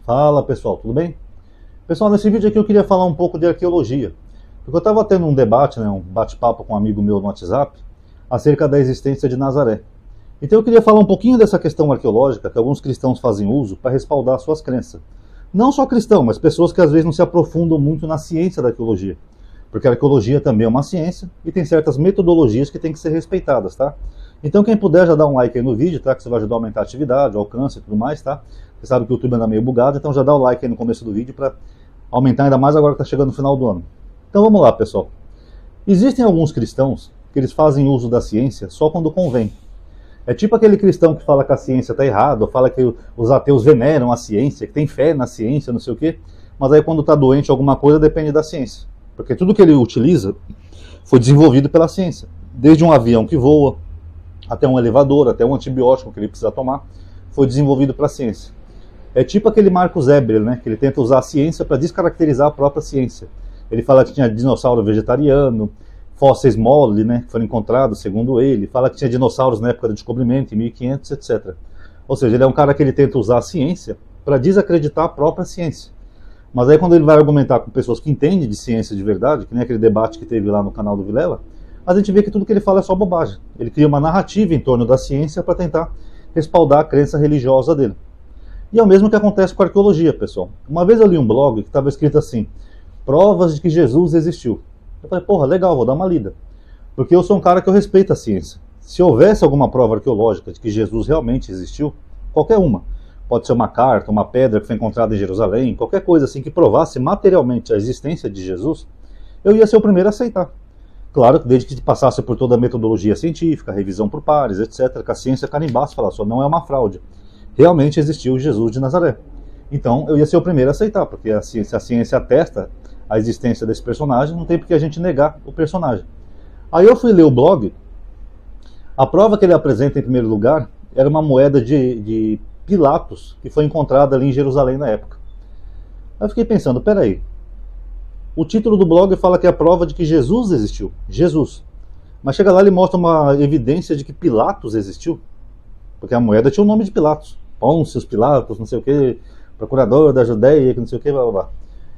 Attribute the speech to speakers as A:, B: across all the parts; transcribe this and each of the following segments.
A: Fala pessoal, tudo bem? Pessoal, nesse vídeo aqui eu queria falar um pouco de arqueologia, porque eu estava tendo um debate, um bate-papo com um amigo meu no WhatsApp, acerca da existência de Nazaré. Então eu queria falar um pouquinho dessa questão arqueológica que alguns cristãos fazem uso para respaldar suas crenças. Não só cristãos, mas pessoas que às vezes não se aprofundam muito na ciência da arqueologia, porque a arqueologia também é uma ciência e tem certas metodologias que têm que ser respeitadas, tá? Então quem puder já dá um like aí no vídeo, tá? Que isso vai ajudar a aumentar a atividade, o alcance e tudo mais, tá? Você sabe que o YouTube anda meio bugado, então já dá o like aí no começo do vídeo para aumentar ainda mais agora que está chegando no final do ano. Então vamos lá, pessoal. Existem alguns cristãos que eles fazem uso da ciência só quando convém. É tipo aquele cristão que fala que a ciência está errada, ou fala que os ateus veneram a ciência, que tem fé na ciência, não sei o quê, mas aí quando está doente alguma coisa depende da ciência. Porque tudo que ele utiliza foi desenvolvido pela ciência. Desde um avião que voa, até um elevador, até um antibiótico que ele precisa tomar, foi desenvolvido pela ciência. É tipo aquele Marcus Eberl, que ele tenta usar a ciência para descaracterizar a própria ciência. Ele fala que tinha dinossauro vegetariano, fósseis mole, que foram encontrados, segundo ele. Fala que tinha dinossauros na época do descobrimento, em 1500, etc. Ou seja, ele é um cara que ele tenta usar a ciência para desacreditar a própria ciência. Mas aí quando ele vai argumentar com pessoas que entendem de ciência de verdade, que nem aquele debate que teve lá no canal do Vilela, a gente vê que tudo que ele fala é só bobagem. Ele cria uma narrativa em torno da ciência para tentar respaldar a crença religiosa dele. E é o mesmo que acontece com a arqueologia, pessoal. Uma vez eu li um blog que estava escrito assim: provas de que Jesus existiu. Eu falei, porra, legal, vou dar uma lida. Porque eu sou um cara que eu respeito a ciência. Se houvesse alguma prova arqueológica de que Jesus realmente existiu, qualquer uma, pode ser uma carta, uma pedra que foi encontrada em Jerusalém, qualquer coisa assim que provasse materialmente a existência de Jesus, eu ia ser o primeiro a aceitar. Claro, desde que passasse por toda a metodologia científica, revisão por pares, etc., que a ciência carimbasse e falasse, só não é uma fraude. Realmente existiu Jesus de Nazaré. Então eu ia ser o primeiro a aceitar, porque se a ciência atesta a existência desse personagem, não tem por que a gente negar o personagem. Aí eu fui ler o blog, a prova que ele apresenta em primeiro lugar era uma moeda de Pilatos, que foi encontrada ali em Jerusalém na época. Aí eu fiquei pensando, peraí, o título do blog fala que é a prova de que Jesus existiu, Jesus. Mas chega lá e ele mostra uma evidência de que Pilatos existiu, porque a moeda tinha o nome de Pilatos. Pôncio Pilatos, não sei o que, procurador da Judéia, não sei o que, blá blá blá.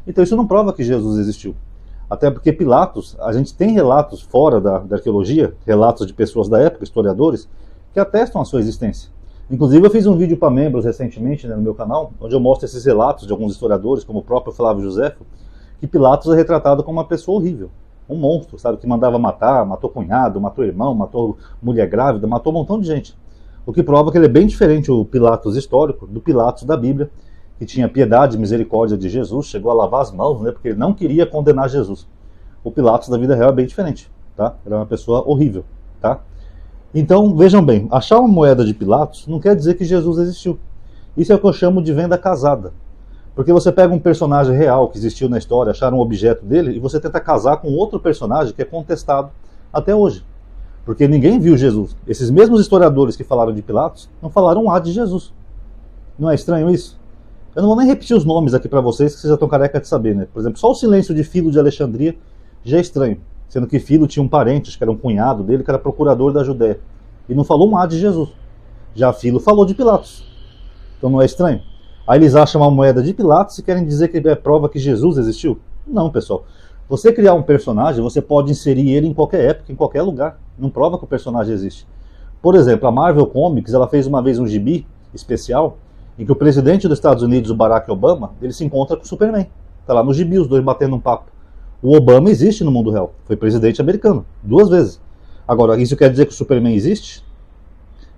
A: Então isso não prova que Jesus existiu. Até porque Pilatos, a gente tem relatos fora da arqueologia, relatos de pessoas da época, historiadores, que atestam a sua existência. Inclusive eu fiz um vídeo para membros recentemente no meu canal, onde eu mostro esses relatos de alguns historiadores, como o próprio Flávio Josefo, que Pilatos é retratado como uma pessoa horrível, um monstro, sabe, que mandava matar, matou cunhado, matou irmão, matou mulher grávida, matou um montão de gente. O que prova que ele é bem diferente, o Pilatos histórico, do Pilatos da Bíblia, que tinha piedade e misericórdia de Jesus, chegou a lavar as mãos, porque ele não queria condenar Jesus. O Pilatos da vida real é bem diferente, tá? Era uma pessoa horrível, tá? Então, vejam bem, achar uma moeda de Pilatos não quer dizer que Jesus existiu. Isso é o que eu chamo de venda casada. Porque você pega um personagem real que existiu na história, achar um objeto dele, e você tenta casar com outro personagem que é contestado até hoje. Porque ninguém viu Jesus. Esses mesmos historiadores que falaram de Pilatos não falaram de Jesus. Não é estranho isso? Eu não vou nem repetir os nomes aqui para vocês, que vocês já estão careca de saber, Por exemplo, só o silêncio de Filo de Alexandria já é estranho. Sendo que Filo tinha um parente, que era um cunhado dele, que era procurador da Judéia. E não falou de Jesus. Já Filo falou de Pilatos. Então não é estranho? Aí eles acham uma moeda de Pilatos e querem dizer que é prova que Jesus existiu? Não, pessoal. Você criar um personagem, você pode inserir ele em qualquer época, em qualquer lugar. Não prova que o personagem existe. Por exemplo, a Marvel Comics, ela fez uma vez um gibi especial, em que o presidente dos Estados Unidos, o Barack Obama, ele se encontra com o Superman. Está lá no gibi, os dois batendo um papo. O Obama existe no mundo real. Foi presidente americano, 2 vezes. Agora, isso quer dizer que o Superman existe?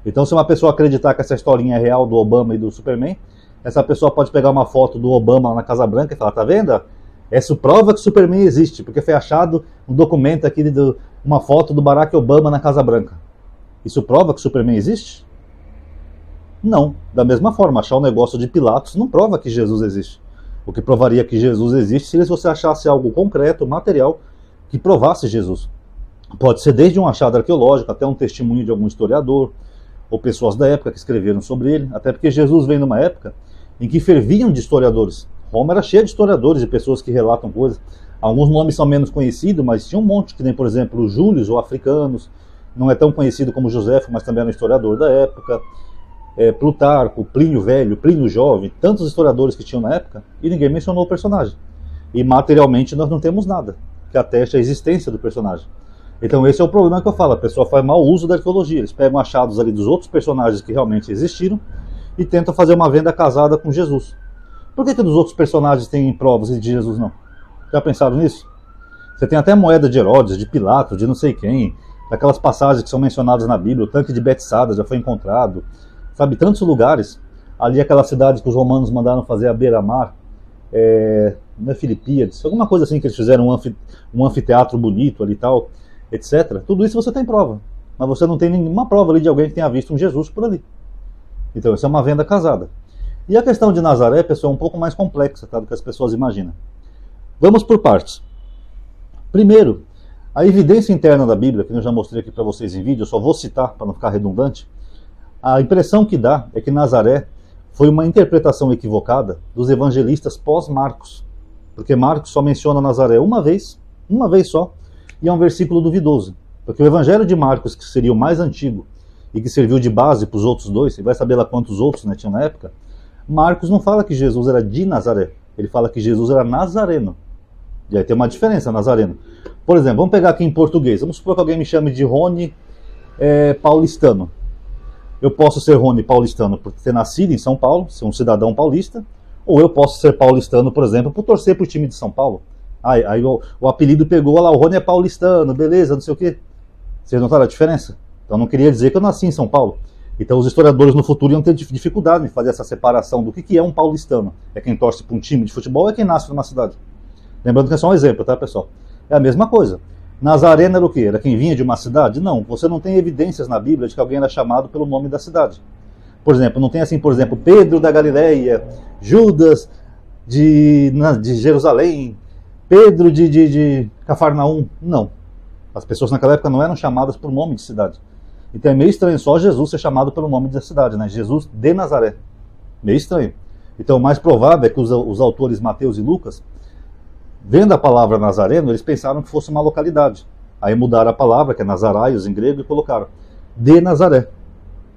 A: Então, se uma pessoa acreditar que essa historinha é real do Obama e do Superman, essa pessoa pode pegar uma foto do Obama na Casa Branca e falar, tá vendo? Essa prova que o Superman existe, porque foi achado um documento aqui, uma foto do Barack Obama na Casa Branca. Isso prova que o Superman existe? Não. Da mesma forma, achar um negócio de Pilatos não prova que Jesus existe. O que provaria que Jesus existe seria se você achasse algo concreto, material, que provasse Jesus. Pode ser desde um achado arqueológico até um testemunho de algum historiador, ou pessoas da época que escreveram sobre ele, até porque Jesus vem numa época em que ferviam de historiadores. Roma era cheia de historiadores e pessoas que relatam coisas. Alguns nomes são menos conhecidos, mas tinha um monte, que nem, por exemplo, o Júlio, ou Africanos, não é tão conhecido como Josefo, mas também era um historiador da época. Plutarco, Plínio Velho, Plínio Jovem, tantos historiadores que tinham na época, e ninguém mencionou o personagem. E materialmente nós não temos nada que ateste a existência do personagem. Então esse é o problema que eu falo, a pessoa faz mau uso da arqueologia, eles pegam achados ali dos outros personagens que realmente existiram e tentam fazer uma venda casada com Jesus. Por que dos outros personagens tem provas e de Jesus não? Já pensaram nisso? Você tem até moeda de Herodes, de Pilato, de não sei quem, daquelas passagens que são mencionadas na Bíblia, o tanque de Betsada já foi encontrado, sabe, tantos lugares, ali aquela cidade que os romanos mandaram fazer à beira-mar, não é Filipíades, alguma coisa assim que eles fizeram um anfiteatro bonito ali e tal, etc. Tudo isso você tem prova, mas você não tem nenhuma prova ali de alguém que tenha visto um Jesus por ali. Então isso é uma venda casada. E a questão de Nazaré, pessoal, é um pouco mais complexa, tá, do que as pessoas imaginam. Vamos por partes. Primeiro, a evidência interna da Bíblia, que eu já mostrei aqui para vocês em vídeo, eu só vou citar para não ficar redundante. A impressão que dá é que Nazaré foi uma interpretação equivocada dos evangelistas pós-Marcos. Porque Marcos só menciona Nazaré uma vez só, e é um versículo duvidoso. Porque o evangelho de Marcos, que seria o mais antigo, e que serviu de base para os outros dois, você vai saber lá quantos outros, né, tinham na época, Marcos não fala que Jesus era de Nazaré, ele fala que Jesus era nazareno. E aí tem uma diferença, nazareno. Por exemplo, vamos pegar aqui em português, vamos supor que alguém me chame de Rony paulistano. Eu posso ser Rony paulistano por ter nascido em São Paulo, ser um cidadão paulista, ou eu posso ser paulistano, por exemplo, por torcer para o time de São Paulo. Aí o apelido pegou lá, o Rony é paulistano, beleza, não sei o quê. Vocês notaram a diferença? Então não queria dizer que eu nasci em São Paulo. Então os historiadores no futuro iam ter dificuldade em fazer essa separação do que é um paulistano. É quem torce para um time de futebol ou é quem nasce numa cidade? Lembrando que é só um exemplo, tá, pessoal? É a mesma coisa. Nazareno era o quê? Era quem vinha de uma cidade? Não, você não tem evidências na Bíblia de que alguém era chamado pelo nome da cidade. Por exemplo, não tem assim, por exemplo, Pedro da Galileia, Judas de Jerusalém, Pedro de Cafarnaum. Não. As pessoas naquela época não eram chamadas por nome de cidade. Então é meio estranho só Jesus ser chamado pelo nome da cidade, né? Jesus de Nazaré. Meio estranho. Então o mais provável é que os autores Mateus e Lucas, vendo a palavra Nazareno, eles pensaram que fosse uma localidade. Aí mudaram a palavra, que é Nazaraios em grego, e colocaram de Nazaré.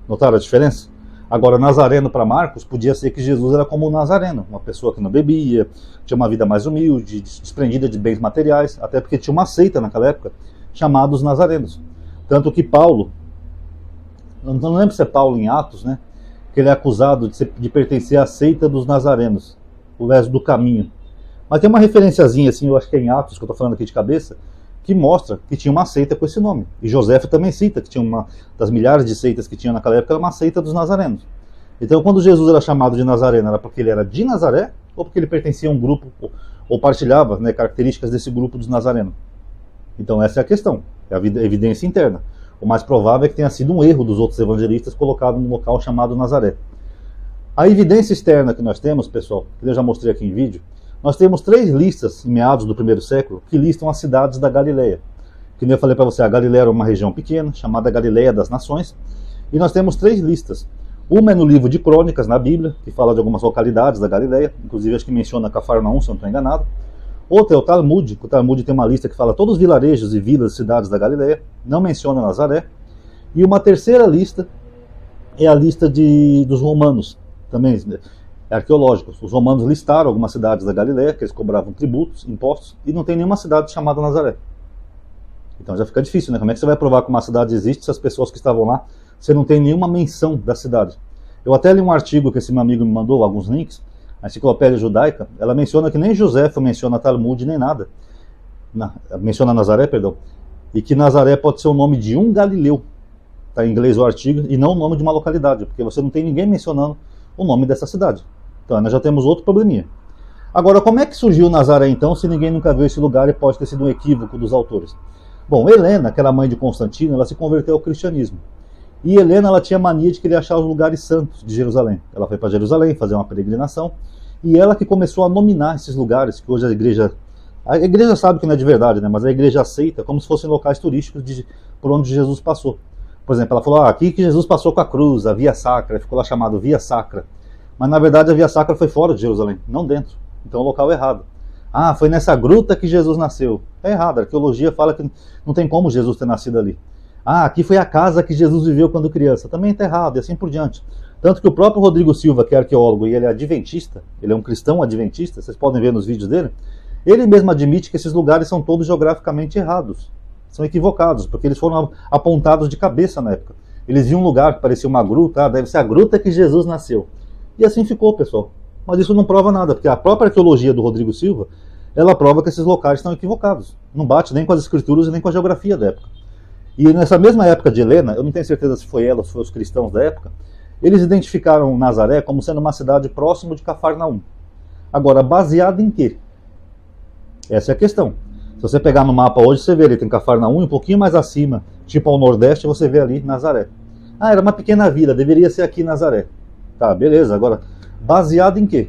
A: Notaram a diferença? Agora, Nazareno para Marcos podia ser que Jesus era como um Nazareno, uma pessoa que não bebia, tinha uma vida mais humilde, desprendida de bens materiais, até porque tinha uma seita naquela época, chamados Nazarenos. Tanto que Paulo, não lembro se é Paulo em Atos, né, que ele é acusado de pertencer à seita dos Nazarenos, o resto do caminho. Mas tem uma referenciazinha, assim, eu acho que é em Atos, que eu estou falando aqui de cabeça, que mostra que tinha uma seita com esse nome. E Joséfo também cita que tinha uma das milhares de seitas que tinha naquela época, era uma seita dos Nazarenos. Então, quando Jesus era chamado de Nazareno, era porque ele era de Nazaré, ou porque ele pertencia a um grupo, ou partilhava, né, características desse grupo dos Nazarenos. Então, essa é a questão, é a evidência interna. O mais provável é que tenha sido um erro dos outros evangelistas colocado num local chamado Nazaré. A evidência externa que nós temos, pessoal, que eu já mostrei aqui em vídeo, nós temos 3 listas, em meados do 1º século, que listam as cidades da Galileia. Que nem eu falei para você, a Galileia era uma região pequena, chamada Galileia das Nações, e nós temos 3 listas. Uma é no livro de Crônicas, na Bíblia, que fala de algumas localidades da Galileia, inclusive acho que menciona Cafarnaum, se eu não estou enganado. Outra é o Talmud, que o Talmud tem uma lista que fala todos os vilarejos e vilas e cidades da Galileia, não menciona Nazaré. E uma terceira lista é a lista dos romanos, também arqueológicos. Os romanos listaram algumas cidades da Galileia, que eles cobravam tributos, impostos, e não tem nenhuma cidade chamada Nazaré. Então já fica difícil, né? Como é que você vai provar que uma cidade existe se as pessoas que estavam lá, você não tem nenhuma menção da cidade? Eu até li um artigo que esse meu amigo me mandou, alguns links, a Enciclopédia Judaica, ela menciona que nem Joséfo menciona Talmud nem nada. Menciona Nazaré, perdão. E que Nazaré pode ser o nome de um galileu, está em inglês o artigo, e não o nome de uma localidade, porque você não tem ninguém mencionando o nome dessa cidade. Então nós já temos outro probleminha. Agora, como é que surgiu Nazaré então, se ninguém nunca viu esse lugar e pode ter sido um equívoco dos autores? Bom, Helena, que era mãe de Constantino, ela se converteu ao cristianismo. E Helena, ela tinha mania de querer achar os lugares santos de Jerusalém. Ela foi para Jerusalém fazer uma peregrinação, e ela que começou a nominar esses lugares, que hoje a igreja sabe que não é de verdade, né? Mas a igreja aceita como se fossem locais turísticos por onde Jesus passou. Por exemplo, ela falou, aqui que Jesus passou com a cruz, a Via Sacra, ficou lá chamado Via Sacra. Mas na verdade a Via Sacra foi fora de Jerusalém, não dentro. Então é o local errado. Foi nessa gruta que Jesus nasceu. É errado, a arqueologia fala que não tem como Jesus ter nascido ali. Aqui foi a casa que Jesus viveu quando criança. Também está errado, e assim por diante. Tanto que o próprio Rodrigo Silva, que é arqueólogo e ele é adventista, ele é um cristão adventista, vocês podem ver nos vídeos dele, ele mesmo admite que esses lugares são todos geograficamente errados, são equivocados, porque eles foram apontados de cabeça na época. Eles viam um lugar que parecia uma gruta, deve ser a gruta que Jesus nasceu. E assim ficou, pessoal. Mas isso não prova nada, porque a própria arqueologia do Rodrigo Silva, ela prova que esses locais estão equivocados. Não bate nem com as escrituras e nem com a geografia da época. E nessa mesma época de Helena, eu não tenho certeza se foi ela ou se foi os cristãos da época, eles identificaram Nazaré como sendo uma cidade próxima de Cafarnaum. Agora, baseado em quê? Essa é a questão. Se você pegar no mapa hoje, você vê ali, tem Cafarnaum, um pouquinho mais acima, tipo ao nordeste, você vê ali Nazaré. Ah, era uma pequena vila, deveria ser aqui Nazaré. Tá, beleza. Agora, baseado em quê?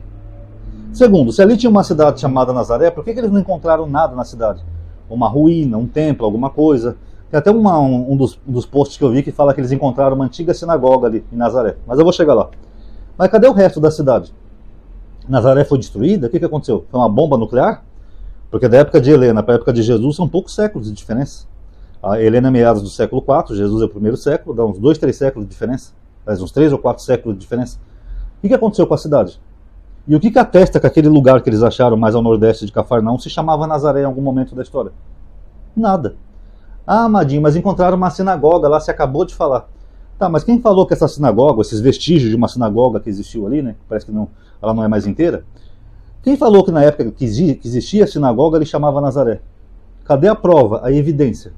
A: Segundo, se ali tinha uma cidade chamada Nazaré, por que eles não encontraram nada na cidade? Uma ruína, um templo, alguma coisa. Tem até um dos posts que eu vi que fala que eles encontraram uma antiga sinagoga ali em Nazaré. Mas eu vou chegar lá. Mas cadê o resto da cidade? Nazaré foi destruída? O que aconteceu? Foi uma bomba nuclear? Porque da época de Helena para a época de Jesus são poucos séculos de diferença. A Helena é meados do século IV, Jesus é o primeiro século, dá uns 2, 3 séculos de diferença. Faz uns 3 ou 4 séculos de diferença. O que aconteceu com a cidade? E o que atesta que aquele lugar que eles acharam mais ao nordeste de Cafarnaum se chamava Nazaré em algum momento da história? Nada. Ah, Madinho, mas encontraram uma sinagoga lá, você acabou de falar. Tá, mas quem falou que essa sinagoga, esses vestígios de uma sinagoga que existiu ali, né? Parece que não, ela não é mais inteira. Quem falou que na época que existia a sinagoga ele chamava Nazaré? Cadê a prova, a evidência?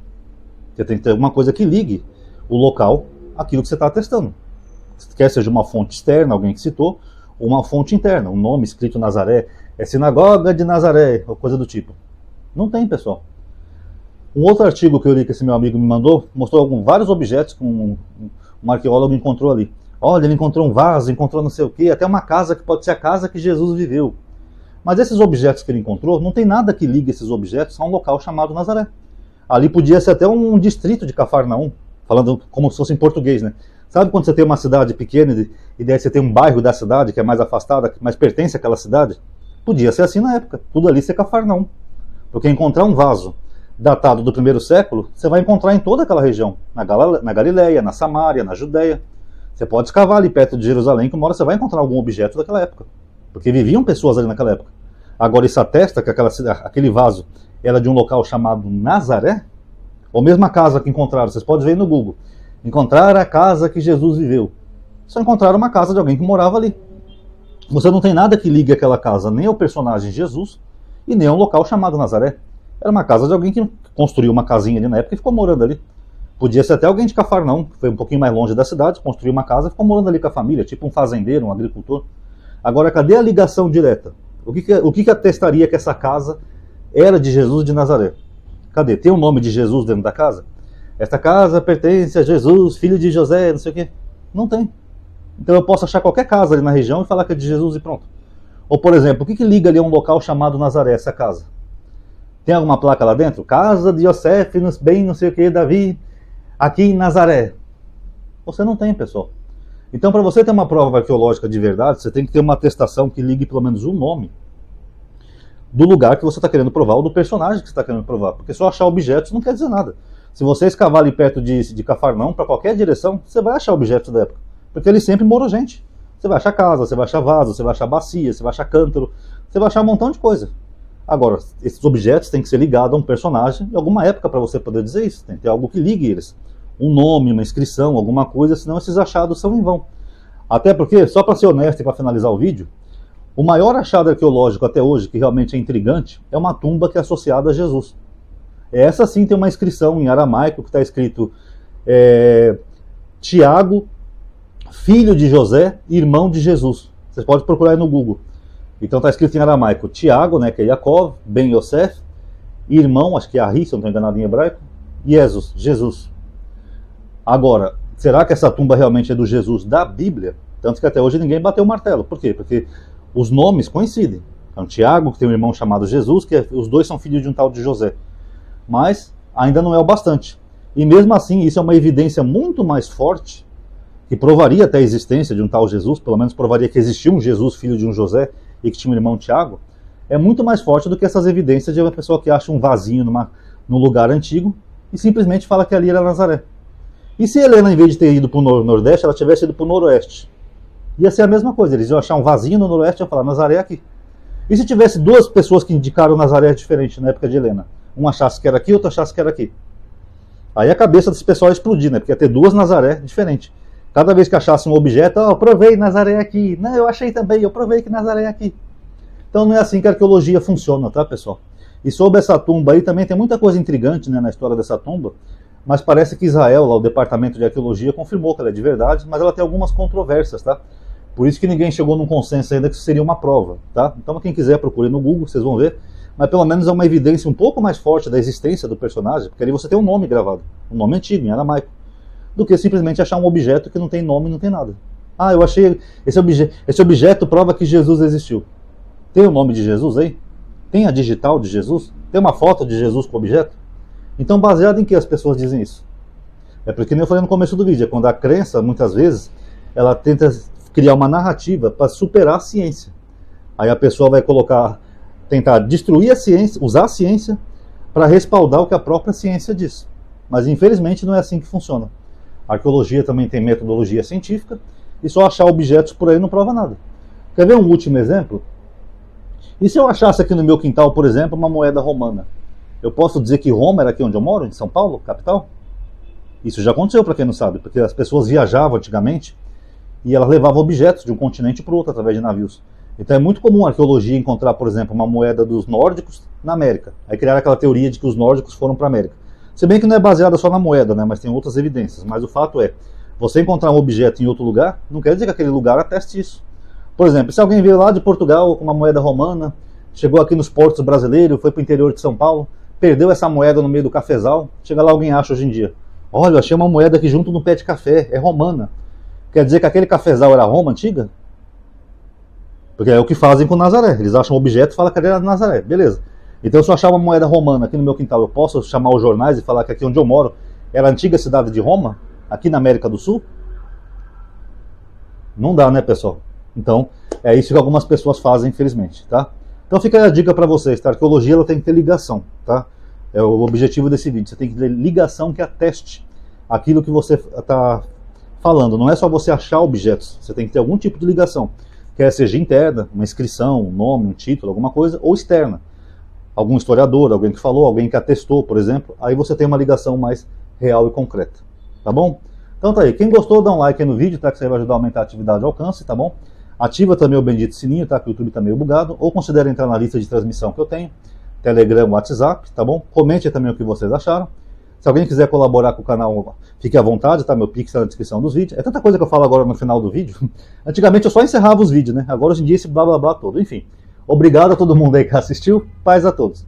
A: Você tem que ter alguma coisa que ligue o local àquilo que você está atestando. Quer seja uma fonte externa, alguém que citou, ou uma fonte interna, um nome escrito Nazaré, é sinagoga de Nazaré, ou coisa do tipo. Não tem, pessoal. Um outro artigo que eu li que esse meu amigo me mandou, mostrou vários objetos que um arqueólogo encontrou ali. Olha, ele encontrou um vaso, encontrou não sei o quê, até uma casa que pode ser a casa que Jesus viveu. Mas esses objetos que ele encontrou, não tem nada que ligue esses objetos a um local chamado Nazaré. Ali podia ser até um distrito de Cafarnaum, falando como se fosse em português, né? Sabe quando você tem uma cidade pequena e daí você tem um bairro da cidade que é mais afastada, mas pertence àquela cidade? Podia ser assim na época, tudo ali ser Cafarnaum. Porque encontrar um vaso datado do primeiro século, você vai encontrar em toda aquela região, na Galileia, na Samária, na Judéia. Você pode escavar ali perto de Jerusalém, que uma hora você vai encontrar algum objeto daquela época. Porque viviam pessoas ali naquela época. Agora isso atesta que aquele vaso era de um local chamado Nazaré? Ou mesmo a casa que encontraram, vocês podem ver no Google. Encontraram a casa que Jesus viveu. Só encontraram uma casa de alguém que morava ali. Você não tem nada que ligue aquela casa nem ao personagem Jesus e nem a um local chamado Nazaré. Era uma casa de alguém que construiu uma casinha ali na época e ficou morando ali. Podia ser até alguém de Cafarnaum, que foi um pouquinho mais longe da cidade, construiu uma casa e ficou morando ali com a família, tipo um fazendeiro, um agricultor. Agora, cadê a ligação direta? O que atestaria que essa casa era de Jesus de Nazaré? Cadê? Tem o nome de Jesus dentro da casa? Esta casa pertence a Jesus, filho de José, não sei o quê. Não tem. Então eu posso achar qualquer casa ali na região e falar que é de Jesus e pronto. Ou, por exemplo, o que liga ali a um local chamado Nazaré, essa casa? Tem alguma placa lá dentro? Casa de Yosef, bem não sei o que, Davi, aqui em Nazaré. Você não tem, pessoal. Então, para você ter uma prova arqueológica de verdade, você tem que ter uma atestação que ligue pelo menos um nome do lugar que você está querendo provar ou do personagem que você está querendo provar. Porque só achar objetos não quer dizer nada. Se você escavar ali perto de Cafarnaum, para qualquer direção, você vai achar objetos da época. Porque ele sempre morou gente. Você vai achar casa, você vai achar vaso, você vai achar bacia, você vai achar cântaro, você vai achar um montão de coisa. Agora, esses objetos têm que ser ligados a um personagem em alguma época para você poder dizer isso. Tem que ter algo que ligue eles. Um nome, uma inscrição, alguma coisa, senão esses achados são em vão. Até porque, só para ser honesto e para finalizar o vídeo, o maior achado arqueológico até hoje, que realmente é intrigante, é uma tumba que é associada a Jesus. Essa sim tem uma inscrição em aramaico que está escrito Tiago, filho de José, irmão de Jesus. Vocês podem procurar aí no Google. Então está escrito em aramaico Tiago, né, que é Yaakov, Ben Yosef, irmão, acho que é Ari, se eu não estou enganado em hebraico, Jesus. Agora, será que essa tumba realmente é do Jesus da Bíblia? Tanto que até hoje ninguém bateu o martelo. Por quê? Porque os nomes coincidem. Então, Tiago, que tem um irmão chamado Jesus, os dois são filhos de um tal de José. Mas ainda não é o bastante. E mesmo assim, isso é uma evidência muito mais forte, que provaria até a existência de um tal Jesus, pelo menos provaria que existia um Jesus, filho de um José, e que tinha um irmão Tiago, é muito mais forte do que essas evidências de uma pessoa que acha um vasinho num lugar antigo e simplesmente fala que ali era Nazaré. E se Helena, em vez de ter ido para o Nordeste, ela tivesse ido para o Noroeste? Ia ser a mesma coisa, eles iam achar um vasinho no noroeste e iam falar, Nazaré é aqui. E se tivesse duas pessoas que indicaram Nazaré diferente na época de Helena? Um achasse que era aqui, outro achasse que era aqui. Aí a cabeça desse pessoal ia explodir, né? Porque ia ter duas Nazaré diferentes. Cada vez que achasse um objeto, eu provei Nazaré aqui. Não, eu achei também, eu provei que Nazaré é aqui. Então não é assim que a arqueologia funciona, tá, pessoal? E sobre essa tumba aí também tem muita coisa intrigante, né, na história dessa tumba, mas parece que Israel, lá o departamento de arqueologia, confirmou que ela é de verdade, mas ela tem algumas controvérsias, tá? Por isso que ninguém chegou num consenso ainda que isso seria uma prova, tá? Então quem quiser procure no Google, vocês vão ver, mas pelo menos é uma evidência um pouco mais forte da existência do personagem, porque ali você tem um nome gravado, um nome antigo, em aramaico, do que simplesmente achar um objeto que não tem nome e não tem nada. Ah, eu achei, esse objeto prova que Jesus existiu. Tem o nome de Jesus aí? Tem a digital de Jesus? Tem uma foto de Jesus com o objeto? Então, baseado em que as pessoas dizem isso? É porque, nem eu falei no começo do vídeo, é quando a crença, muitas vezes, ela tenta criar uma narrativa para superar a ciência. Aí a pessoa vai tentar destruir a ciência, usar a ciência para respaldar o que a própria ciência diz. Mas, infelizmente, não é assim que funciona. A arqueologia também tem metodologia científica e só achar objetos por aí não prova nada. Quer ver um último exemplo? E se eu achasse aqui no meu quintal, por exemplo, uma moeda romana? Eu posso dizer que Roma era aqui onde eu moro, em São Paulo, capital? Isso já aconteceu, para quem não sabe, porque as pessoas viajavam antigamente e elas levavam objetos de um continente para o outro através de navios. Então é muito comum a arqueologia encontrar, por exemplo, uma moeda dos nórdicos na América. Aí criaram aquela teoria de que os nórdicos foram para a América. Se bem que não é baseada só na moeda, né, mas tem outras evidências. Mas o fato é, você encontrar um objeto em outro lugar, não quer dizer que aquele lugar ateste isso. Por exemplo, se alguém veio lá de Portugal com uma moeda romana, chegou aqui nos portos brasileiros, foi para o interior de São Paulo, perdeu essa moeda no meio do cafezal, chega lá alguém acha hoje em dia, olha, eu achei uma moeda aqui junto no pé de café, é romana. Quer dizer que aquele cafezal era Roma antiga? Porque é o que fazem com Nazaré, eles acham um objeto e falam que era Nazaré, beleza. Então se eu achar uma moeda romana aqui no meu quintal, eu posso chamar os jornais e falar que aqui onde eu moro era a antiga cidade de Roma, aqui na América do Sul? Não dá, né, pessoal? Então, é isso que algumas pessoas fazem, infelizmente, tá? Então fica aí a dica para vocês, tá? A arqueologia ela tem que ter ligação, tá? É o objetivo desse vídeo, você tem que ter ligação que ateste aquilo que você está falando. Não é só você achar objetos, você tem que ter algum tipo de ligação, quer seja interna, uma inscrição, um nome, um título, alguma coisa, ou externa. Algum historiador, alguém que falou, alguém que atestou, por exemplo, aí você tem uma ligação mais real e concreta, tá bom? Então tá aí, quem gostou dá um like aí no vídeo, tá? Que isso aí vai ajudar a aumentar a atividade e alcance, tá bom? Ativa também o bendito sininho, tá? Que o YouTube tá meio bugado. Ou considere entrar na lista de transmissão que eu tenho. Telegram, WhatsApp, tá bom? Comente também o que vocês acharam. Se alguém quiser colaborar com o canal, fique à vontade, tá? Meu Pix tá na descrição dos vídeos. É tanta coisa que eu falo agora no final do vídeo. Antigamente eu só encerrava os vídeos, né? Agora hoje em dia esse blá blá blá todo. Enfim, obrigado a todo mundo aí que assistiu. Paz a todos.